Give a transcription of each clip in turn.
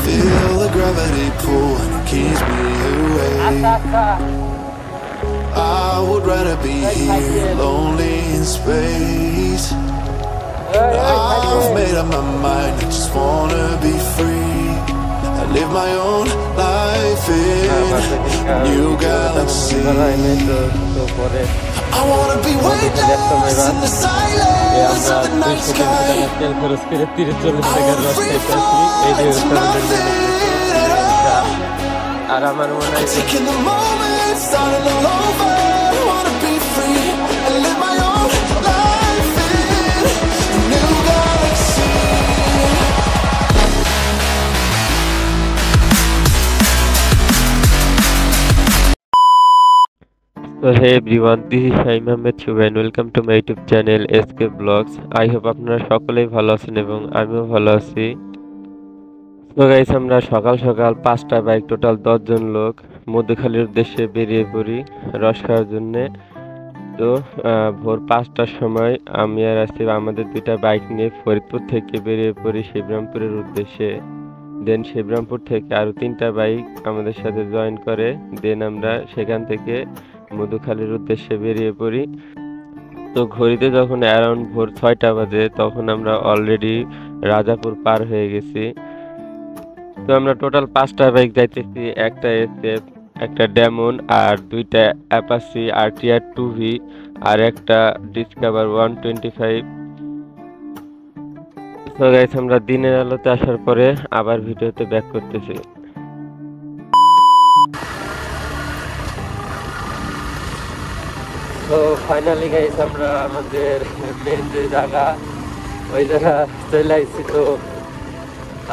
Feel the gravity pull and it keeps me away. I would rather be here, lonely in space. I've made up my mind, I just wanna be free. I live my own life in a new galaxy. I wanna be weightless in the silence of the night sky. I wanna free fall into nothing at all. Taking the moment, starting all over. I wanna be free and live my own life in a new galaxy. So hey everyone, this is Shaim Ahmed Shubha and welcome to my YouTube channel SK Vlogs. I hope আপনারা সকলেই ভালো আছেন এবং আমিও ভালো আছি। তো guys, আমরা সকাল সকাল 5টা বাইক টোটাল 10 জন লোক মধুখালীর উদ্দেশ্যে বেরিয়ে পড়ি রস খাওয়ার জন্য। তো ভোর 5টার সময় আমি আর আসিফ আমাদের দুইটা বাইক নিয়ে ফরিদপুর থেকে বেরিয়ে পড়ি শিবরামপুরের উদ্দেশ্যে। দেন শিবরামপুর থেকে আরও 3টা বাইক আমাদের সাথে জয়েন করে। দেন আমরা সেখান থেকে মধুখালীর উদ্দেশ্যে বেরিয়ে পড়ি। তো ঘড়িতে যখন অ্যারাউন্ড ভোর 6টা বাজে তখন আমরা অলরেডি রাজাপুর পার হয়ে গেছি। তো আমরা টোটাল 5টা বাইক যাইতেছি, একটা এসএফ, একটা ডেমন আর 2টা অ্যাপাচি আরটিআর 2V আর একটা ডিসকভার 125। তো গাইস, আমরা দিনের আলোতে আসার পরে আবার ভিডিওতে ব্যাক করতেছি। তো ফাইনালি গাইস, আমরা আমাদের মেন যে জায়গা ওই জায়গা চলে আসছি। তো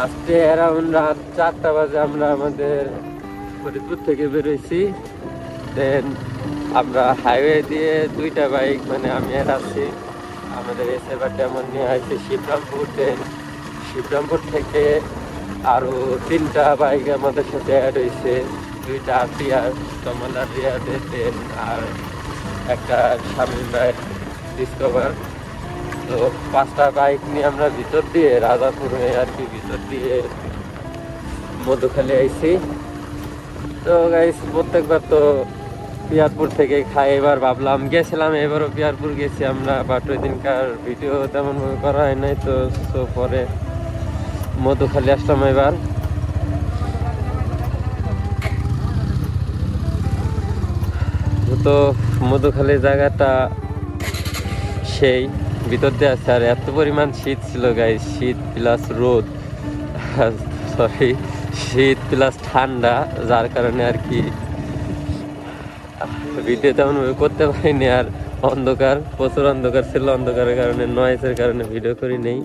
আজকে অ্যারাউন্ড রাত 4টা বাজে আমরা আমাদের ফরিদপুর থেকে বেরোইছি। দেন আমরা হাইওয়ে দিয়ে 2টা বাইক মানে আমি আর আছি আমাদের এসএফ আর ডেমন নিয়ে আসছি শিবরামপুর। দেন শিবরামপুর থেকে আরও 3টা বাইক আমাদের সাথে অ্যাড হয়েছে, 2টা আরটিআর তমালার রিয়াদের, দেন আর একটা শামিল বাইক ডিসকভার। তো 5টা বাইক নিয়ে আমরা ভিতর দিয়ে রাজাপুরে আর কি ভিতর দিয়ে মধুখালী আইছি। তো গাইস, প্রত্যেকবার তো পিয়ারপুর থেকে খাই, এবার ভাবলাম গেছিলাম এবারও পিয়ারপুর গেছি আমরা, বাট ওই দিনকার ভিডিও তেমনভাবে করা হয় নাই। তো পরে মধুখালী আসলাম এবার। তো মধুখালীর জায়গাটা সেই ভিতর দিয়ে আছে, আর এত পরিমাণ শীত ছিল গাইস, শীত প্লাস রোদ, সরি শীত প্লাস ঠান্ডা, যার কারণে আর কি ভিডিও তেমনভাবে করতে পারিনি। আর অন্ধকার, প্রচুর অন্ধকার ছিল, অন্ধকারের কারণে নয়েজের কারণে ভিডিও করি নেই।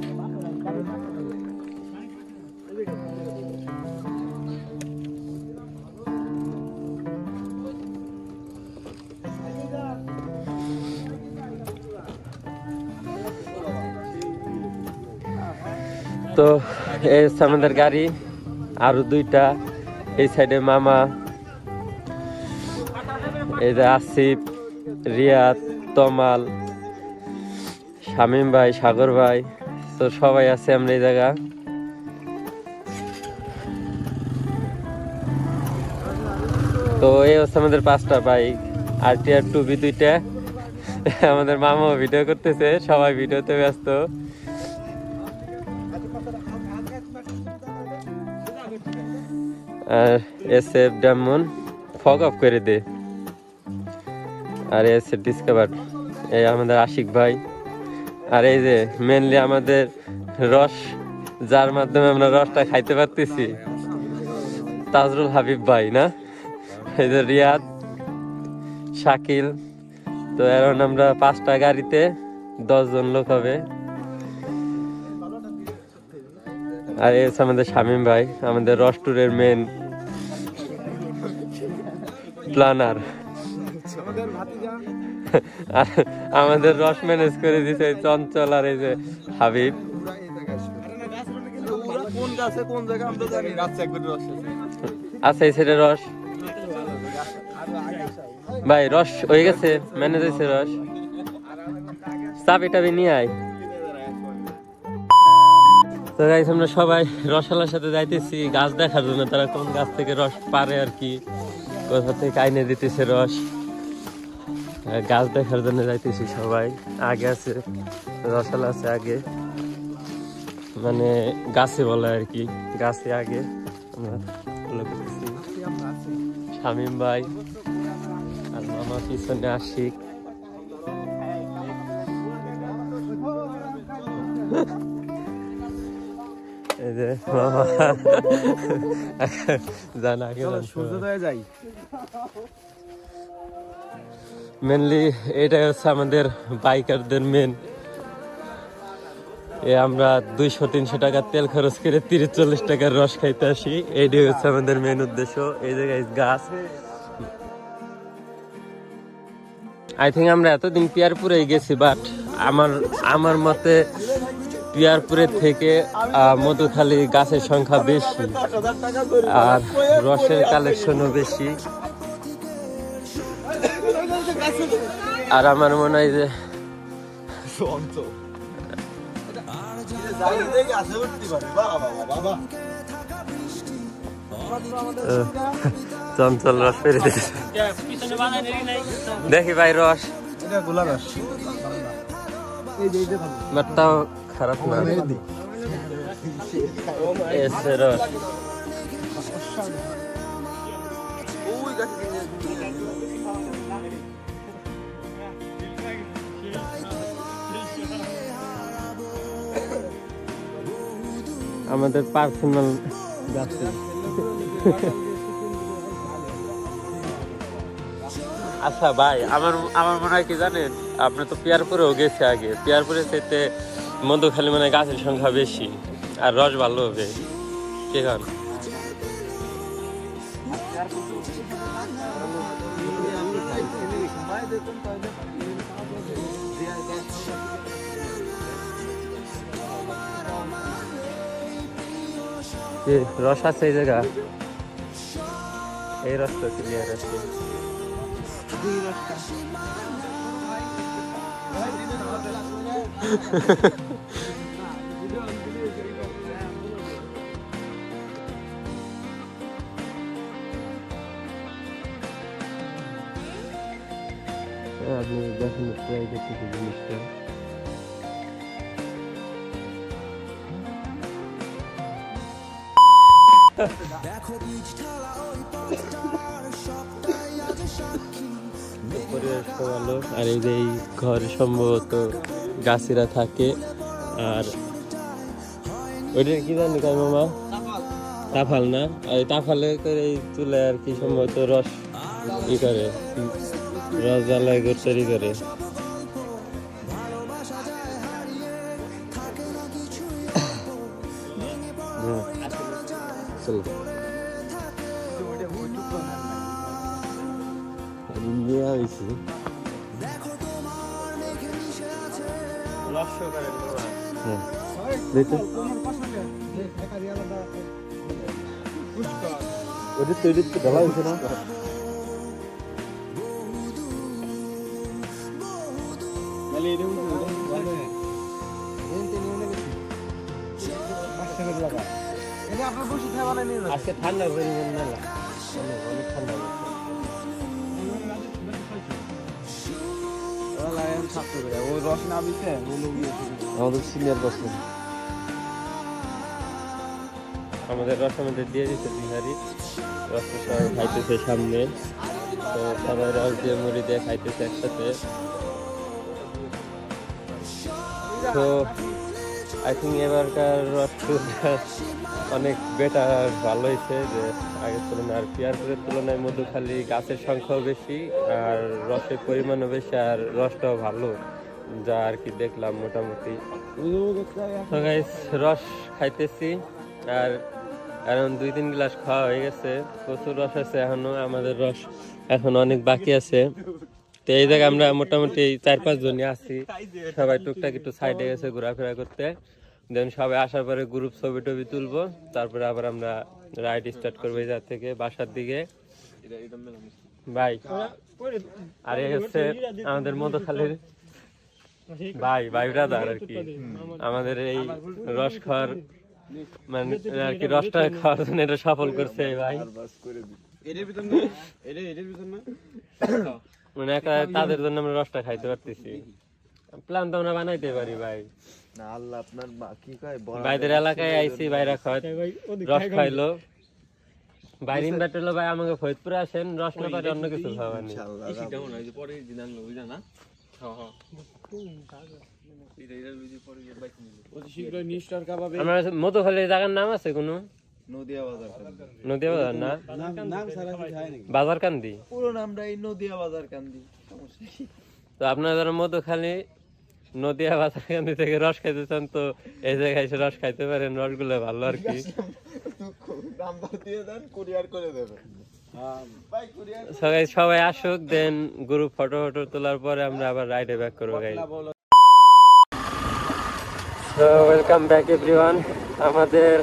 তো এই আমাদের গাড়ি, আরো 2টা এই সাইডে মামা, এই যে আসিফ, রিয়াদ, তমাল, শামিম ভাই, সাগর ভাই, তো সবাই আছে আমরা এই জায়গা। তো এই হচ্ছে আমাদের 5টা বাইক, আরটিআর 2V 2টা। আমাদের মামাও ভিডিও করতেছে, সবাই ভিডিওতে ব্যস্ত। আর এসএফ ডেমন ফগ অফ করে দে, আর এসএফ ডিসকভার এই আমাদের আশিক ভাই। আর এই যে মেনলি আমাদের রস, যার মাধ্যমে আমরা রসটা খাইতে পারতেছি, তাজরুল হাবিব ভাই না, এই যে রিয়াদ, শাকিল। তো এখন আমরা 5টা গাড়িতে 10 জন লোক হবে। আর এই হচ্ছে আমাদের শামিম ভাই, আমাদের রস ট্যুরের মেন প্ল্যানার। আর আমাদের রস ম্যানেজ করে দিছে চঞ্চল আর এই যে হাবিব। আচ্ছা, এই সাইডে রস ভাই, রস হয়ে গেছে, ম্যানেজ হয়েছে রস। চাবি টাবি নিয়ে আয়। তো তো গাইস আমরা সবাই রসালার সাথে যাইতেছি গাছ দেখার জন্য, তারা কোন গাছ থেকে রস পারে আর কি, কোথা থেকে আইনে দিতেছে রস, গাছ দেখার জন্য যাইতেছি সবাই। আগে আছে রসালা আছে আগে, মানে গাছে বলে আর কি, গাছে আগে আমরা ফলো করতেছি। শামীম ভাই আর মামা পিছনে আশিক। এই যে মামা জান আগে যাই। মেনলি এটাই হচ্ছে আমাদের বাইকারদের মেন। আমরা 200-300 টাকা তেল খরচ করে 30-40 টাকার রস খাইতে আসি, এইটাই হচ্ছে আমাদের মেন উদ্দেশ্য। এই জায়গায় গাছ, আই থিঙ্ক আমরা এতদিন পিয়ারপুরে গেছি, বাট আমার মতে পিয়ারপুরের থেকে মধুখালী গাছের সংখ্যা বেশি আর রসের কালেকশনও বেশি। আর আমার মনে হয় যে চঞ্চল রস পেরে দেখি ভাই রস, তাও খারাপ না এসে রস। আমাদের পার্সোনাল গাছে। আচ্ছা ভাই, আমার মনে হয় কি জানেন, আপনি তো পিয়ারপুরেও গেছে আগে, পিয়ারপুরের চাইতে মধুখালী মানে গাছের সংখ্যা বেশি আর রস ভালো হবে, ঠিক আছে? রস আছে এই জায়গা, এই রসটা ক্লিয়ার আছে। আপনি দেখুন ট্রাই করতেছি জিনিসটা। পরিবেশটা ভালো, আর এই যে এই ঘর সম্ভবত গাছিরা থাকে। আর ওইটা কি জানি কাই মামা, তাফাল না? আর এই তাফালে করে এই চুলে আর কি সম্ভবত রস ই করে, রস জ্বালায় তৈরি করে। ওটা তৈরি ঢালা হয়েছে না? আজকে ঠান্ডা অনেক ঠান্ডা আমাদের সিনিয়র বসে আমাদের রস আমাদের দিয়ে দিচ্ছে বিহারি রস, সবাই খাইতেছে সামনে। তো সবাই রস দিয়ে মুড়ি দিয়ে খাইতেছে একসাথে। তো আই থিঙ্ক এবারকার রসটা অনেক বেটার, ভালো হয়েছে যে আগের তুলনায়। আর পিয়ারপুরের তুলনায় মধুখালী গাছের সংখ্যাও বেশি আর রসের পরিমাণও বেশি আর রসটাও ভালো, যা আর কি দেখলাম মোটামুটি। তো গাইস রস খাইতেছি আর এখন 2-3 গ্লাস খাওয়া হয়ে গেছে, প্রচুর রস আছে এখনো, আমাদের রস এখন অনেক বাকি আছে। তো এই জায়গায় আমরা মোটামুটি 4-5 জনই আছি, সবাই টুকটাক একটু সাইডে গেছে ঘোরাফেরা করতে। দেন সবাই আসার পরে গ্রুপ ছবি টবি তুলবো, তারপরে আবার আমরা রাইড স্টার্ট করবো এই জায়গা থেকে বাসার দিকে। ভাই আর এই হচ্ছে আমাদের মধুখালীর ভাই ব্রাদার আর কি, আমাদের এই রস খাওয়ার মানে আর কি রসটা খাওয়ার জন্য এটা সফল করছে ভাই। মানে একা তাদের জন্য আমরা রসটা খাইতে পারতেছি। প্ল্যান তো আমরা বানাইতে পারি ভাই। না আল্লাহ আপনার কি কয় ভাইদের এলাকায় আইছি, ভাইরা রস খাইলো। বাইরে ইনভাইট হলো ভাই, আমাকে ফরিদপুরে আসেন, রস না পারে অন্য কিছু খাওয়ানি। আমার মধুখালীর জায়গার নাম আছে কোনো? নদিয়া বাজার না, বাজার কান্দি পুরো নামটা এই নদিয়া বাজার কান্দি। তো আপনারা যারা মধুখালী নদিয়া বাজার কান্দি থেকে রস খাইতে চান তো এই জায়গায় এসে রস খাইতে পারেন। রসগুলো ভালো আর কি। সবাই আসুক, দেন গ্রুপ ফটো তোলার পরে আমরা আবার রাইডে ব্যাক করবো guys. So welcome back everyone. আমাদের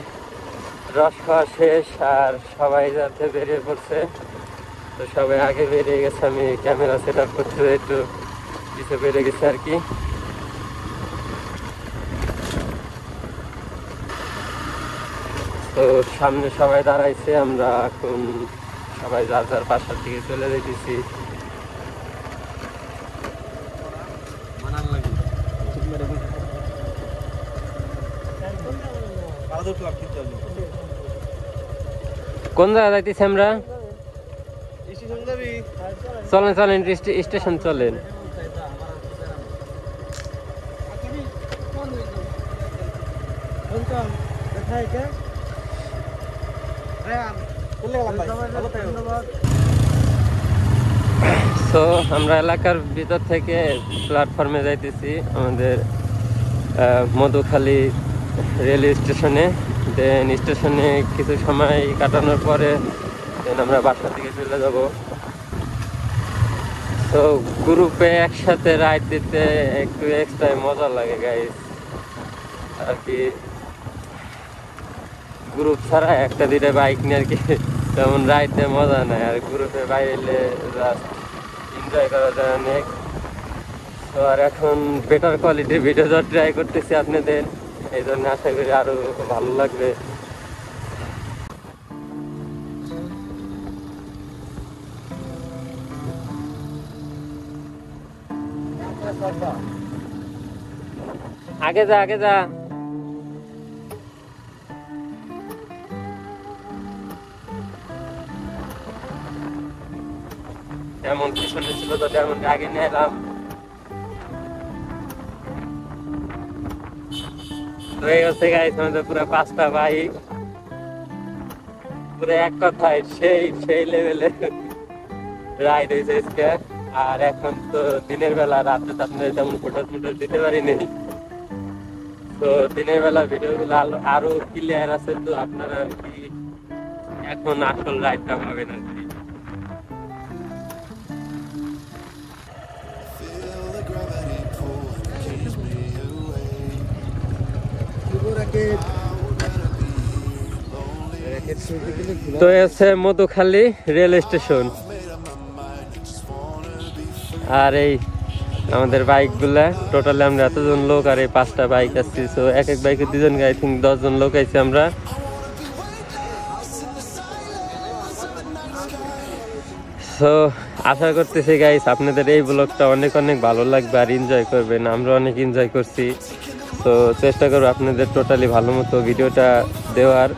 রস খাওয়া শেষ আর সবাই যাতে বেরিয়ে পড়ছে। তো সবাই আগে বেরিয়ে গেছে, আমি ক্যামেরা সেট আপ করতে একটু পিছিয়ে বেরিয়ে গেছে আর কি। তো সামনে সবাই দাঁড়াইছে, আমরা এখন সবাই যার যার বাসার দিকে চলে যেতেছি। কোন জায়গায় যাইতেছি আমরা? চলেন চলেন স্টেশন চলেন। তো আমরা এলাকার ভিতর থেকে প্ল্যাটফর্মে যাইতেছি আমাদের মধুখালী রেল স্টেশনে। দেন স্টেশনে কিছু সময় কাটানোর পরে দেন আমরা বাসার দিকে চলে যাব। তো গ্রুপে একসাথে রাইড দিতে একটু এক্সট্রা মজা লাগে গাইস আর কি। গ্রুপ ছাড়া একটা দিনে বাইক নিয়ে আর কি তেমন রাইড দিয়ে মজা নাই, আর গ্রুপে বাইরে জাস্ট এনজয় করা যায় অনেক। তো আর এখন বেটার কোয়ালিটির ভিডিও ট্রাই করতেছি আপনাদের, এই জন্য আশা করি আরো ভালো লাগবে। আগে যা আগে যা। যেমন পিছনে ছিল তো তেমন আগে নিয়ে এলাম। তো এই হচ্ছে গাইস আমাদের পুরো 5টা বাইক, পুরো এক কথায় সেই লেভেলে রাইড হয়েছে আজকে। আর এখন তো দিনের বেলা, রাতে তো আপনাদের তেমন ফটো দিতে পারিনি। তো দিনের বেলা ভিডিও গুলো আরো ক্লিয়ার আছে, তো আপনারা আর কি এখন আসল রাইডটা পাবেন আর কি। তো আছে মধুখালী রেল স্টেশন। আর এই আমাদের বাইক গুলা টোটালি আমরা এতজন লোক, আর এই 5টা বাইক আসছি। তো এক এক বাইকে 2 জন, আই থিঙ্ক 10 জন লোক আইছি আমরা। তো আশা করতেছি গাইস আপনাদের এই ব্লগটা অনেক অনেক ভালো লাগবে আর এনজয় করবেন। আমরা অনেক এনজয় করছি। তো চেষ্টা করবো আপনাদের টোটালি ভালো মতো ভিডিওটা দেওয়ার।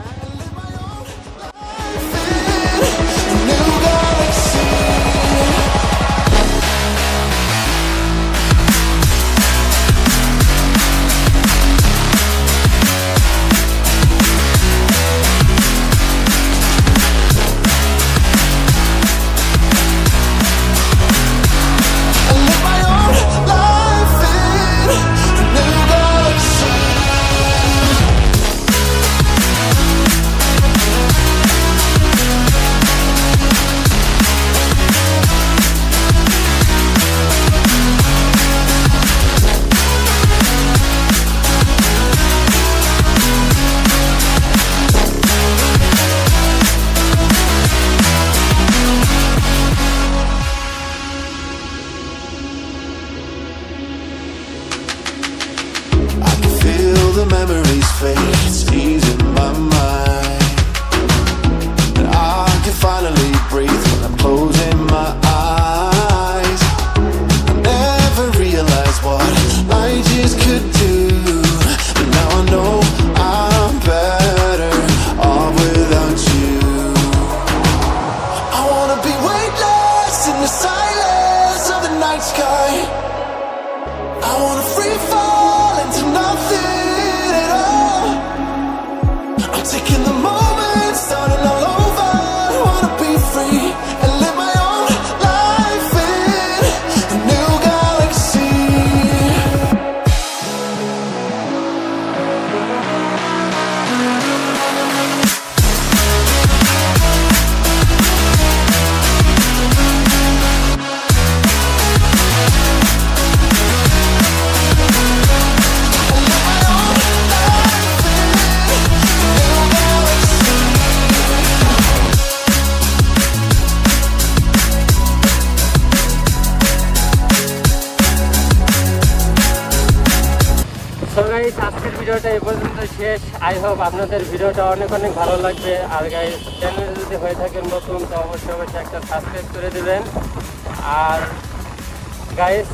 ভিডিওটা এই পর্যন্ত শেষ। আই হোপ আপনাদের ভিডিওটা অনেক অনেক ভালো লাগবে। আর গাইস চ্যানেলে যদি হয়ে থাকেন নতুন তো অবশ্যই একটা সাবস্ক্রাইব করে দেবেন। আর গাইস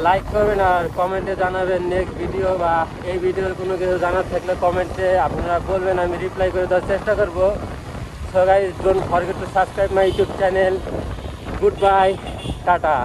লাইক করবেন আর কমেন্টে জানাবেন নেক্সট ভিডিও বা এই ভিডিওর কোনো কিছু জানার থাকলে কমেন্টে আপনারা বলবেন, আমি রিপ্লাই করে দেওয়ার চেষ্টা করব। So guys don't forget to subscribe my YouTube channel. Good bye, tata.